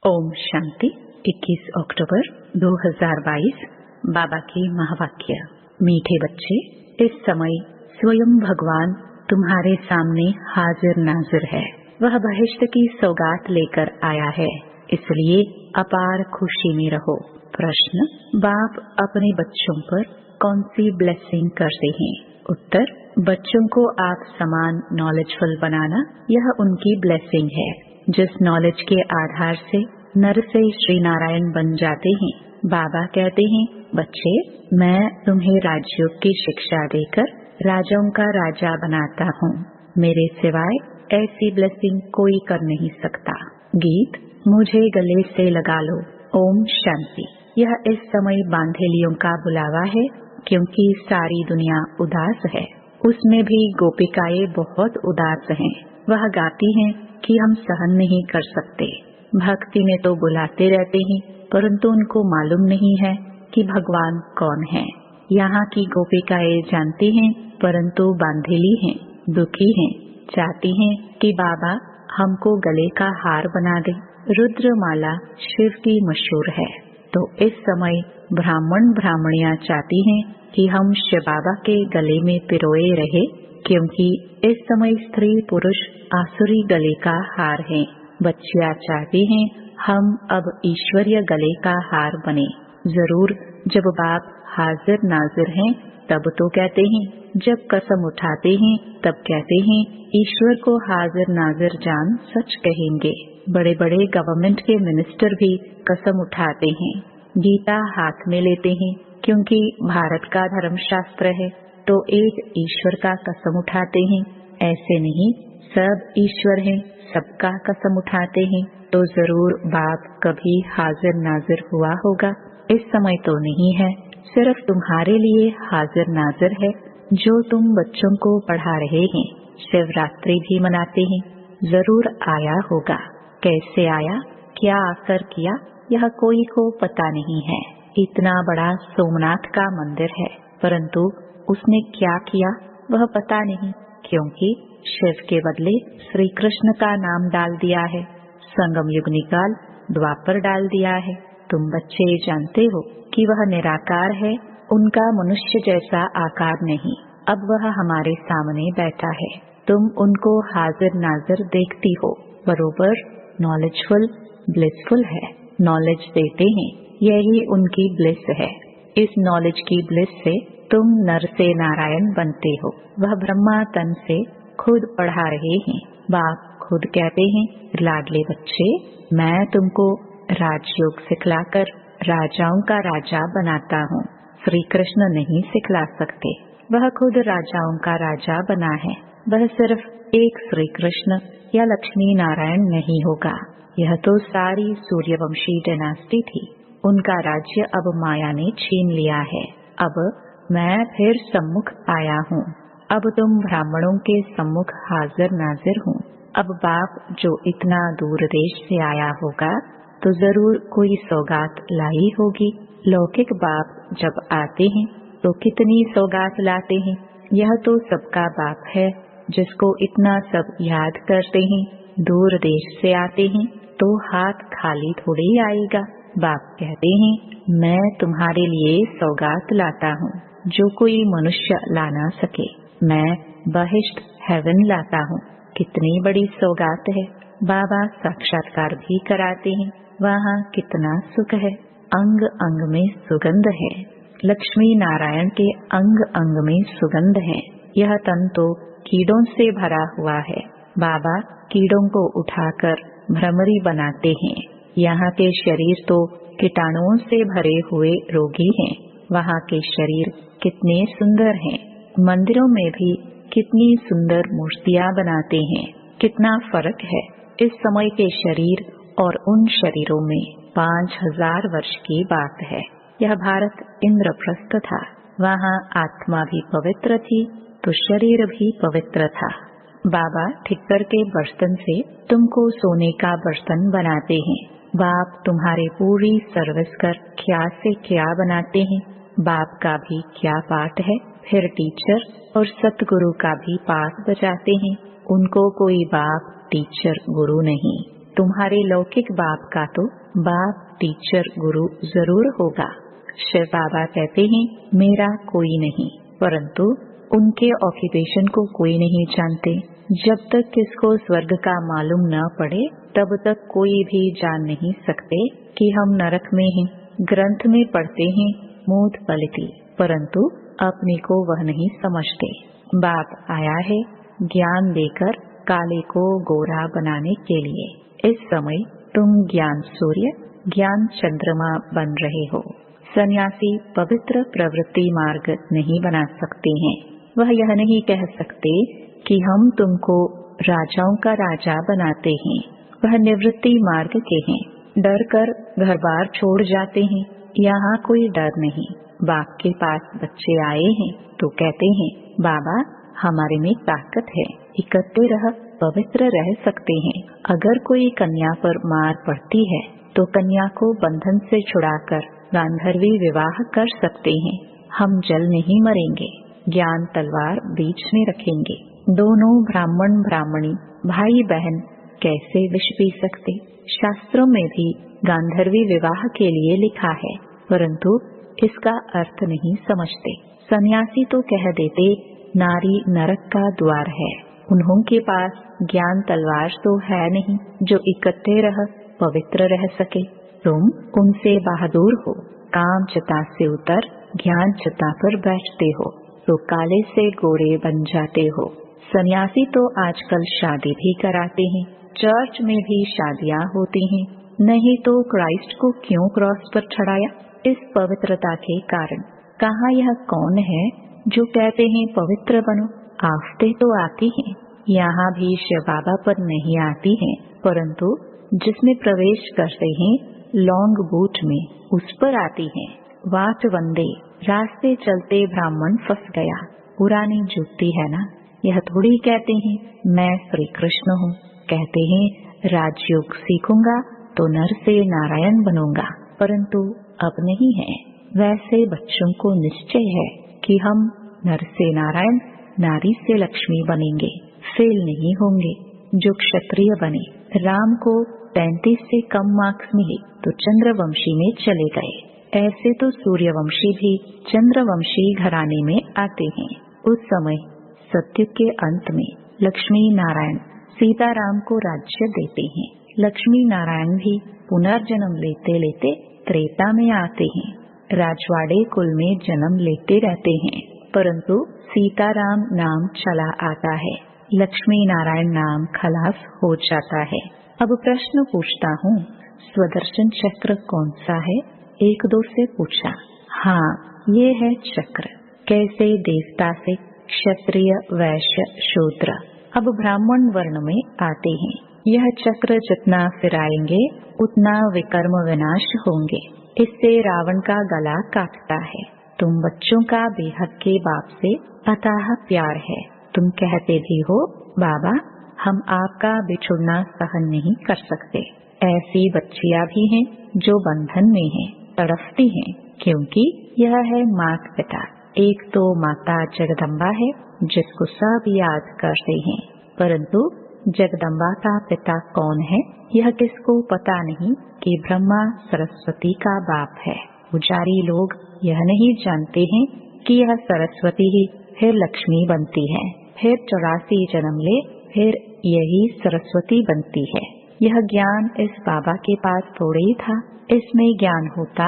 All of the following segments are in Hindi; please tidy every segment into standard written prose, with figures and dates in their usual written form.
ओम शांति। 21 अक्टूबर 2022 बाबा की महावाक्य। मीठे बच्चे, इस समय स्वयं भगवान तुम्हारे सामने हाजिर नाजिर है। वह बहिश्त की सौगात लेकर आया है, इसलिए अपार खुशी में रहो। प्रश्न: बाप अपने बच्चों पर कौन सी ब्लेसिंग करते हैं? उत्तर: बच्चों को आप समान नॉलेजफुल बनाना, यह उनकी ब्लेसिंग है। जिस नॉलेज के आधार से नर से श्री नारायण बन जाते हैं, बाबा कहते हैं, बच्चे, मैं तुम्हें राजयोग की शिक्षा देकर राजाओं का राजा बनाता हूँ। मेरे सिवाय ऐसी ब्लेसिंग कोई कर नहीं सकता। गीत: मुझे गले से लगा लो। ओम शांति। यह इस समय बांधेलियों का बुलावा है, क्योंकि सारी दुनिया उदास है। उसमें भी गोपिकाएं बहुत उदास हैं। वह गाती हैं कि हम सहन नहीं कर सकते। भक्ति में तो बुलाते रहते हैं, परंतु उनको मालूम नहीं है कि भगवान कौन है। यहाँ की गोपिकाएं जानती हैं, परंतु बांधेली हैं, दुखी हैं, चाहती हैं कि बाबा हमको गले का हार बना दे। रुद्रमाला शिव की मशहूर है, तो इस समय ब्राह्मण ब्राह्मणियां चाहती हैं कि हम शिव बाबा के गले में पिरोए रहे, क्योंकि इस समय स्त्री पुरुष आसुरी गले का हार है। बच्चियां चाहती हैं हम अब ईश्वरीय गले का हार बने। जरूर जब बाप हाजिर नाजिर हैं, तब तो कहते हैं, जब कसम उठाते हैं तब कहते हैं, ईश्वर को हाजिर नाजिर जान सच कहेंगे। बड़े बड़े गवर्नमेंट के मिनिस्टर भी कसम उठाते हैं, गीता हाथ में लेते हैं, क्योंकि भारत का धर्मशास्त्र है, तो एक ईश्वर का कसम उठाते हैं। ऐसे नहीं, सब ईश्वर हैं, सबका कसम उठाते हैं, तो जरूर बाप कभी हाजिर नाजिर हुआ होगा। इस समय तो नहीं है, सिर्फ तुम्हारे लिए हाजिर नाजिर है, जो तुम बच्चों को पढ़ा रहे हैं। शिवरात्रि भी मनाते हैं, जरूर आया होगा। कैसे आया, क्या आकर किया, यह कोई को पता नहीं है। इतना बड़ा सोमनाथ का मंदिर है, परंतु उसने क्या किया वह पता नहीं, क्योंकि शिव के बदले श्री कृष्ण का नाम डाल दिया है। संगम युग निकाल द्वापर डाल दिया है। तुम बच्चे जानते हो कि वह निराकार है, उनका मनुष्य जैसा आकार नहीं। अब वह हमारे सामने बैठा है, तुम उनको हाजिर नाजिर देखती हो। बरोबर नॉलेजफुल ब्लिसफुल है, नॉलेज देते हैं, यही उनकी ब्लिस है। इस नॉलेज की ब्लिस से तुम नर से नारायण बनते हो। वह ब्रह्मा तन से खुद पढ़ा रहे हैं। बाप खुद कहते हैं, लाडले बच्चे, मैं तुमको राजयोग सिखलाकर राजाओं का राजा बनाता हूँ। श्री कृष्ण नहीं सिखला सकते, वह खुद राजाओं का राजा बना है। वह सिर्फ एक श्री कृष्ण या लक्ष्मी नारायण नहीं होगा। यह तो सारी सूर्यवंशी डायनास्टी थी, उनका राज्य अब माया ने छीन लिया है। अब मैं फिर सम्मुख आया हूँ। अब तुम ब्राह्मणों के सम्मुख हाजिर नाजिर हूँ। अब बाप जो इतना दूर देश से आया होगा, तो जरूर कोई सौगात लाई होगी। लौकिक बाप जब आते हैं तो कितनी सौगात लाते हैं। यह तो सबका बाप है, जिसको इतना सब याद करते हैं। दूर देश से आते हैं तो हाथ खाली थोड़ी आएगा। बाप कहते हैं, मैं तुम्हारे लिए सौगात लाता हूँ, जो कोई मनुष्य ला ना सके। मैं बहिश्त हेवन लाता हूँ। कितनी बड़ी सौगात है। बाबा साक्षात्कार भी कराते हैं, वहाँ कितना सुख है। अंग अंग में सुगंध है। लक्ष्मी नारायण के अंग अंग में सुगंध है। यह तन तो कीड़ों से भरा हुआ है। बाबा कीड़ों को उठाकर भ्रमरी बनाते हैं। यहाँ के शरीर तो कीटाणुओं से भरे हुए रोगी हैं। वहाँ के शरीर कितने सुंदर हैं। मंदिरों में भी कितनी सुंदर मूर्तियाँ बनाते हैं। कितना फर्क है इस समय के शरीर और उन शरीरों में। 5000 वर्ष की बात है। यह भारत इंद्रप्रस्थ था, वहाँ आत्मा भी पवित्र थी तो शरीर भी पवित्र था। बाबा ठिक्कर के बर्तन से तुमको सोने का बर्तन बनाते हैं। बाप तुम्हारे पूरी सर्विस कर क्या से क्या बनाते हैं। बाप का भी क्या पाठ है, फिर टीचर और सतगुरु का भी पाठ बजाते हैं। उनको कोई बाप टीचर गुरु नहीं, तुम्हारे लौकिक बाप का तो बाप टीचर गुरु जरूर होगा। शिव बाबा कहते हैं मेरा कोई नहीं, परंतु उनके ऑक्यूपेशन को कोई नहीं जानते। जब तक किसको स्वर्ग का मालूम न पड़े तब तक कोई भी जान नहीं सकते कि हम नरक में हैं। ग्रंथ में पढ़ते हैं मूढ़ पलिति, परंतु अपने को वह नहीं समझते। बाप आया है ज्ञान देकर काले को गोरा बनाने के लिए। इस समय तुम ज्ञान सूर्य ज्ञान चंद्रमा बन रहे हो। सन्यासी पवित्र प्रवृत्ति मार्ग नहीं बना सकते हैं। वह यह नहीं कह सकते कि हम तुमको राजाओं का राजा बनाते हैं। वह निवृत्ति मार्ग के हैं। डर कर घर बार छोड़ जाते हैं। यहाँ कोई डर नहीं। बाप के पास बच्चे आए हैं तो कहते हैं बाबा हमारे में ताकत है, इकट्ठे रह पवित्र रह सकते हैं। अगर कोई कन्या पर मार पड़ती है तो कन्या को बंधन से छुड़ाकर गांधर्वी विवाह कर सकते हैं। हम जल नहीं मरेंगे। ज्ञान तलवार बीच में रखेंगे। दोनों ब्राह्मण ब्राह्मणी भाई बहन कैसे विष पी सकते? शास्त्रों में भी गांधर्वी विवाह के लिए लिखा है, परंतु इसका अर्थ नहीं समझते। सन्यासी तो कह देते नारी नरक का द्वार है। उन्हों के पास ज्ञान तलवार तो है नहीं जो इकट्ठे रह पवित्र रह सके। तुम उनसे बहादुर हो। काम चिता से उतर ज्ञान चिता पर बैठते हो तो काले से गोरे बन जाते हो। सन्यासी तो आजकल शादी भी कराते हैं। चर्च में भी शादियां होती हैं। नहीं तो क्राइस्ट को क्यों क्रॉस पर चढ़ाया? इस पवित्रता के कारण। कहाँ यह कौन है जो कहते हैं पवित्र बनो? आफते तो आती हैं। यहाँ भी शिव बाबा पर नहीं आती हैं, परंतु जिसमें प्रवेश करते हैं लॉन्ग बूट में उस पर आती हैं। वाट वंदे रास्ते चलते ब्राह्मण फंस गया। पुरानी जुगती है ना। यह थोड़ी कहते हैं मैं श्री कृष्ण हूँ। कहते हैं राजयोग सीखूंगा तो नर से नारायण बनूंगा, परंतु अब नहीं है। वैसे बच्चों को निश्चय है कि हम नर से नारायण नारी से लक्ष्मी बनेंगे। फेल नहीं होंगे। जो क्षत्रिय बने, राम को 35 से कम मार्क्स मिले तो चंद्रवंशी में चले गए। ऐसे तो सूर्यवंशी भी चंद्रवंशी घराने में आते हैं। उस समय सत्युग के अंत में लक्ष्मी नारायण सीताराम को राज्य देते हैं। लक्ष्मी नारायण भी पुनर्जन्म लेते लेते त्रेता में आते हैं। राजवाड़े कुल में जन्म लेते रहते हैं, परंतु सीताराम नाम चला आता है, लक्ष्मी नारायण नाम खलास हो जाता है। अब प्रश्न पूछता हूँ, स्वदर्शन चक्र कौन सा है? एक दो से पूछा। हाँ, ये है चक्र। कैसे? देवता से क्षत्रिय वैश्य शूद्र अब ब्राह्मण वर्ण में आते हैं। यह चक्र जितना फिराएंगे उतना विकर्म विनाश होंगे। इससे रावण का गला काटता है। तुम बच्चों का बेहद के बाप से अथाह प्यार है। तुम कहते भी हो बाबा हम आपका बिछुड़ना सहन नहीं कर सकते। ऐसी बच्चियां भी हैं जो बंधन में हैं, तड़पती हैं, क्योंकि यह है माता पिता। एक तो माता जगदम्बा है जिसको सब याद करते हैं, परंतु जगदम्बा का पिता कौन है यह किसको पता नहीं कि ब्रह्मा सरस्वती का बाप है। पुजारी लोग यह नहीं जानते हैं कि यह सरस्वती ही फिर लक्ष्मी बनती है, फिर 84 जन्म ले फिर यही सरस्वती बनती है। यह ज्ञान इस बाबा के पास थोड़े ही था। इसमें ज्ञान होता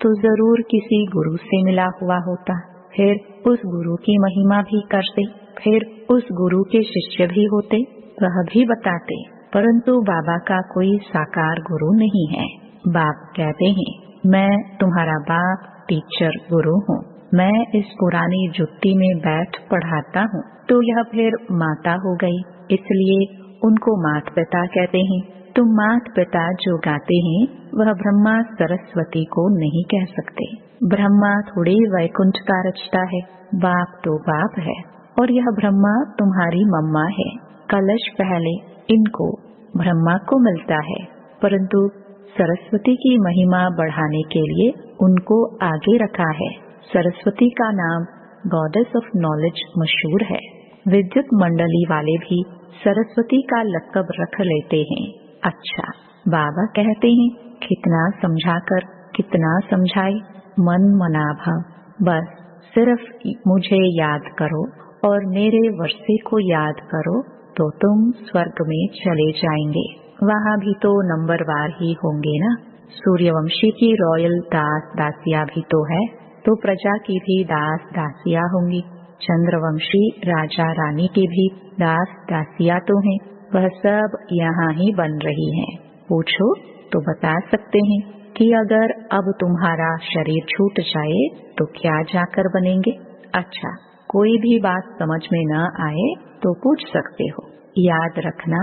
तो जरूर किसी गुरु से मिला हुआ होता, फिर उस गुरु की महिमा भी करते, फिर उस गुरु के शिष्य भी होते, वह भी बताते। परंतु बाबा का कोई साकार गुरु नहीं है। बाप कहते हैं मैं तुम्हारा बाप टीचर गुरु हूँ। मैं इस पुरानी जुत्ती में बैठ पढ़ाता हूँ, तो यह फिर माता हो गई, इसलिए उनको मात पिता कहते हैं। तुम मात पिता जो गाते हैं वह ब्रह्मा सरस्वती को नहीं कह सकते। ब्रह्मा थोड़ी वैकुंठ का रचता है, बाप तो बाप है और यह ब्रह्मा तुम्हारी मम्मा है। कलश पहले इनको ब्रह्मा को मिलता है, परंतु सरस्वती की महिमा बढ़ाने के लिए उनको आगे रखा है। सरस्वती का नाम गॉडेस ऑफ नॉलेज मशहूर है। विद्युत मंडली वाले भी सरस्वती का लक़ब रख लेते हैं। अच्छा, बाबा कहते हैं कितना समझाकर कितना समझाए, मन मना भाव, बस सिर्फ मुझे याद करो और मेरे वर्षे को याद करो तो तुम स्वर्ग में चले जाएंगे। वहाँ भी तो नंबरवार ही होंगे ना। सूर्यवंशी की रॉयल दास दासिया भी तो है, तो प्रजा की भी दास दासिया होंगी। चंद्रवंशी राजा रानी की भी दास दासिया तो हैं। वह सब यहाँ ही बन रही हैं। पूछो तो बता सकते हैं कि अगर अब तुम्हारा शरीर छूट जाए तो क्या जाकर बनेंगे। अच्छा, कोई भी बात समझ में न आए तो पूछ सकते हो। याद रखना,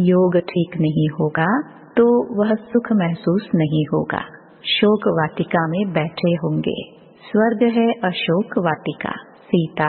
योग ठीक नहीं होगा तो वह सुख महसूस नहीं होगा। शोक वाटिका में बैठे होंगे। स्वर्ग है अशोक वाटिका। सीता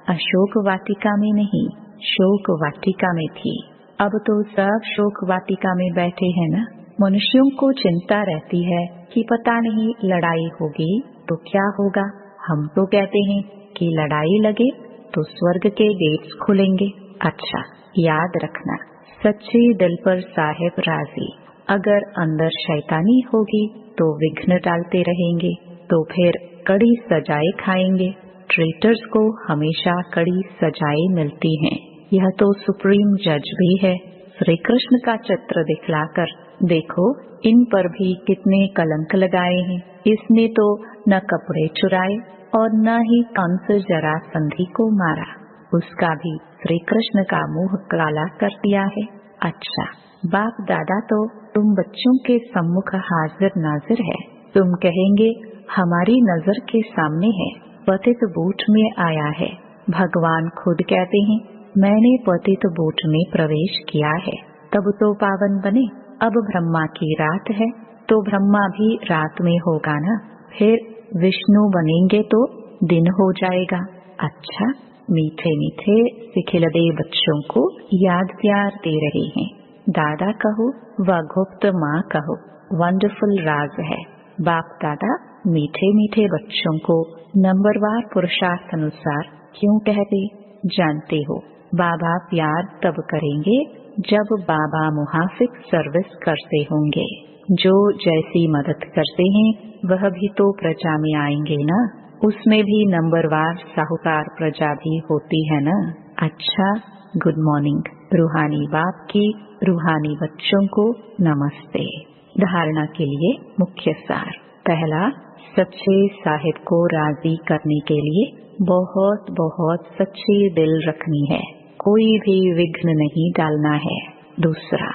अशोक वाटिका में नहीं, शोक वाटिका में थी। अब तो सब शोक वाटिका में बैठे हैं ना। मनुष्यों को चिंता रहती है कि पता नहीं लड़ाई होगी तो क्या होगा। हम तो कहते हैं कि लड़ाई लगे तो स्वर्ग के गेट्स खुलेंगे। अच्छा, याद रखना, सच्चे दिल पर साहिब राजी। अगर अंदर शैतानी होगी तो विघ्न डालते रहेंगे, तो फिर कड़ी सजाएं खाएंगे। ट्रेटर्स को हमेशा कड़ी सजाएं मिलती हैं। यह तो सुप्रीम जज भी है। श्री कृष्ण का चित्र दिखलाकर देखो, इन पर भी कितने कलंक लगाए हैं। इसने तो न कपड़े चुराए और न ही कंस जरासंधि को मारा, उसका भी श्री कृष्ण का मुंह काला कर दिया है। अच्छा, बाप दादा तो तुम बच्चों के सम्मुख हाजिर नाजिर है। तुम कहेंगे हमारी नजर के सामने है, पतित बूट में आया है। भगवान खुद कहते हैं मैंने पतित बूट में प्रवेश किया है, तब तो पावन बने। अब ब्रह्मा की रात है तो ब्रह्मा भी रात में होगा ना। फिर विष्णु बनेंगे तो दिन हो जाएगा। अच्छा, मीठे मीठे सिखिलदे बच्चों को याद प्यार दे रहे हैं। दादा कहो व गुप्त माँ कहो, वंडरफुल राज है। बाप दादा मीठे मीठे बच्चों को नंबरवार पुरुषार्थ अनुसार क्यों कहते जानते हो। बाबा प्यार तब करेंगे जब बाबा मुहाफिक सर्विस करते होंगे। जो जैसी मदद करते हैं वह भी तो प्रजा में आएंगे ना। उसमें भी नंबरवार साहूकार प्रजा भी होती है ना। अच्छा, गुड मॉर्निंग। रूहानी बाप की रूहानी बच्चों को नमस्ते। धारणा के लिए मुख्य सार। पहला, सच्चे साहिब को राजी करने के लिए बहुत बहुत सच्ची दिल रखनी है, कोई भी विघ्न नहीं डालना है। दूसरा,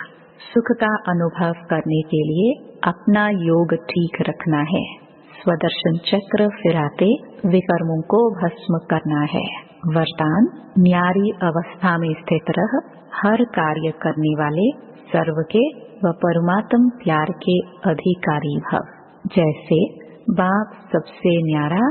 सुख का अनुभव करने के लिए अपना योग ठीक रखना है। स्वदर्शन चक्र फिराते विकर्मों को भस्म करना है। वरदान, न्यारी अवस्था में स्थित रह हर कार्य करने वाले सर्व के व परमात्म प्यार के अधिकारी भव। जैसे बाप सबसे न्यारा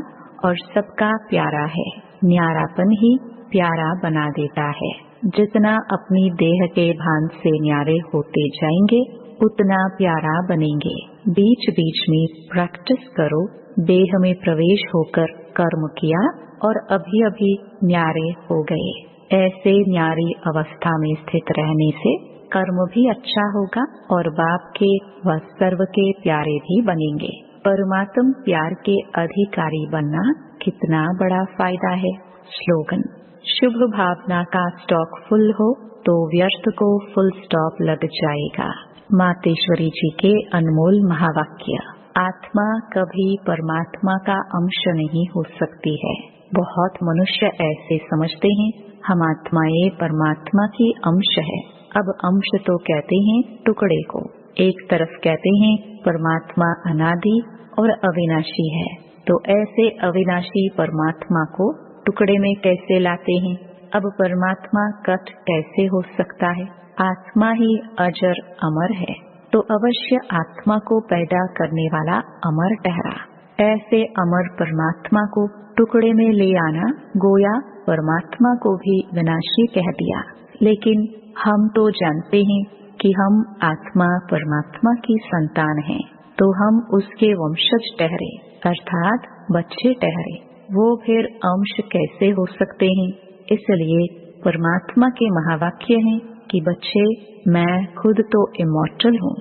और सबका प्यारा है। न्यारापन ही प्यारा बना देता है। जितना अपनी देह के भान से न्यारे होते जाएंगे उतना प्यारा बनेंगे। बीच बीच में प्रैक्टिस करो। देह में प्रवेश होकर कर्म किया और अभी अभी न्यारे हो गए। ऐसे न्यारी अवस्था में स्थित रहने से कर्म भी अच्छा होगा और बाप के व सर्व के प्यारे भी बनेंगे। परमात्म प्यार के अधिकारी बनना कितना बड़ा फायदा है। स्लोगन, शुभ भावना का स्टॉक फुल हो तो व्यर्थ को फुल स्टॉप लग जाएगा। मातेश्वरी जी के अनमोल महावाक्य। आत्मा कभी परमात्मा का अंश नहीं हो सकती है। बहुत मनुष्य ऐसे समझते हैं हम आत्माएं परमात्मा की अंश है। अब अंश तो कहते हैं टुकड़े को। एक तरफ कहते हैं परमात्मा अनादि और अविनाशी है, तो ऐसे अविनाशी परमात्मा को टुकड़े में कैसे लाते हैं। अब परमात्मा कट कैसे हो सकता है। आत्मा ही अजर अमर है, तो अवश्य आत्मा को पैदा करने वाला अमर ठहरा। ऐसे अमर परमात्मा को टुकड़े में ले आना गोया परमात्मा को भी विनाशी कह दिया। लेकिन हम तो जानते हैं कि हम आत्मा परमात्मा की संतान हैं, तो हम उसके वंशज ठहरे अर्थात बच्चे ठहरे। वो फिर अंश कैसे हो सकते हैं। इसलिए परमात्मा के महावाक्य हैं कि बच्चे, मैं खुद तो इमॉर्टल हूँ,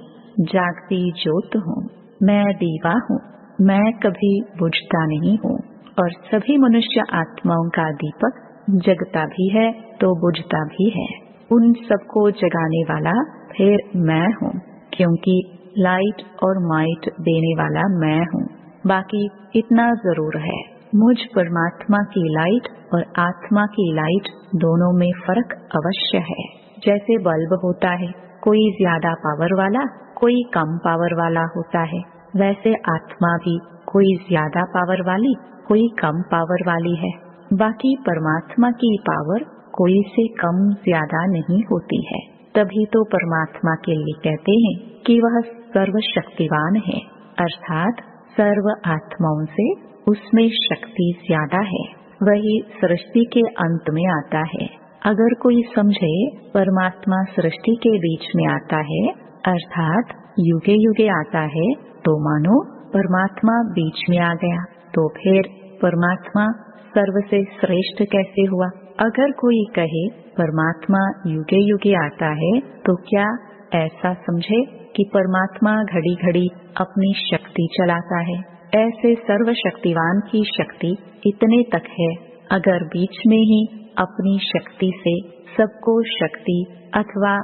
जागती ज्योत हूँ, मैं दीवा हूँ, मैं कभी बुझता नहीं हूँ और सभी मनुष्य आत्माओं का दीपक जगता भी है तो बुझता भी है। उन सबको जगाने वाला फिर मैं हूँ, क्योंकि लाइट और माइट देने वाला मैं हूँ। बाकी इतना जरूर है, मुझ परमात्मा की लाइट और आत्मा की लाइट दोनों में फर्क अवश्य है। जैसे बल्ब होता है, कोई ज्यादा पावर वाला, कोई कम पावर वाला होता है, वैसे आत्मा भी कोई ज्यादा पावर वाली, कोई कम पावर वाली है। बाकी परमात्मा की पावर कोई से कम ज्यादा नहीं होती है। तभी तो परमात्मा के लिए कहते हैं कि वह सर्वशक्तिवान है, अर्थात सर्व आत्माओं से उसमें शक्ति ज्यादा है। वही सृष्टि के अंत में आता है। अगर कोई समझे परमात्मा सृष्टि के बीच में आता है, अर्थात युगे युगे आता है, तो मानो परमात्मा बीच में आ गया, तो फिर परमात्मा सर्व से श्रेष्ठ कैसे हुआ? अगर कोई कहे परमात्मा युगे युगे आता है, तो क्या ऐसा समझे कि परमात्मा घड़ी घड़ी अपनी शक्ति चलाता है? ऐसे सर्वशक्तिवान की शक्ति इतने तक है। अगर बीच में ही अपनी शक्ति से सबको शक्ति अथवा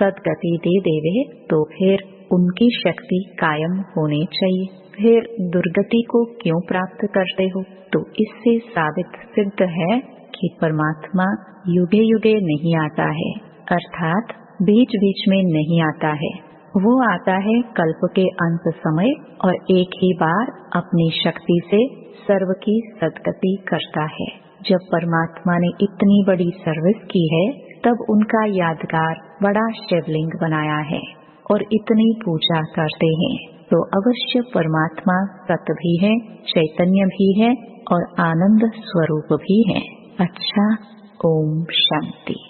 सद्गति दे देवे, तो फिर उनकी शक्ति कायम होनी चाहिए। फिर दुर्गति को क्यों प्राप्त करते हो? तो इससे साबित सिद्ध है कि परमात्मा युगे युगे नहीं आता है, अर्थात बीच बीच में नहीं आता है। वो आता है कल्प के अंत समय और एक ही बार अपनी शक्ति से सर्व की सद्गति करता है। जब परमात्मा ने इतनी बड़ी सर्विस की है, तब उनका यादगार बड़ा शिवलिंग बनाया है और इतनी पूजा करते हैं। तो अवश्य परमात्मा सत भी है, चैतन्य भी है और आनंद स्वरूप भी है। अच्छा, ओम शांति।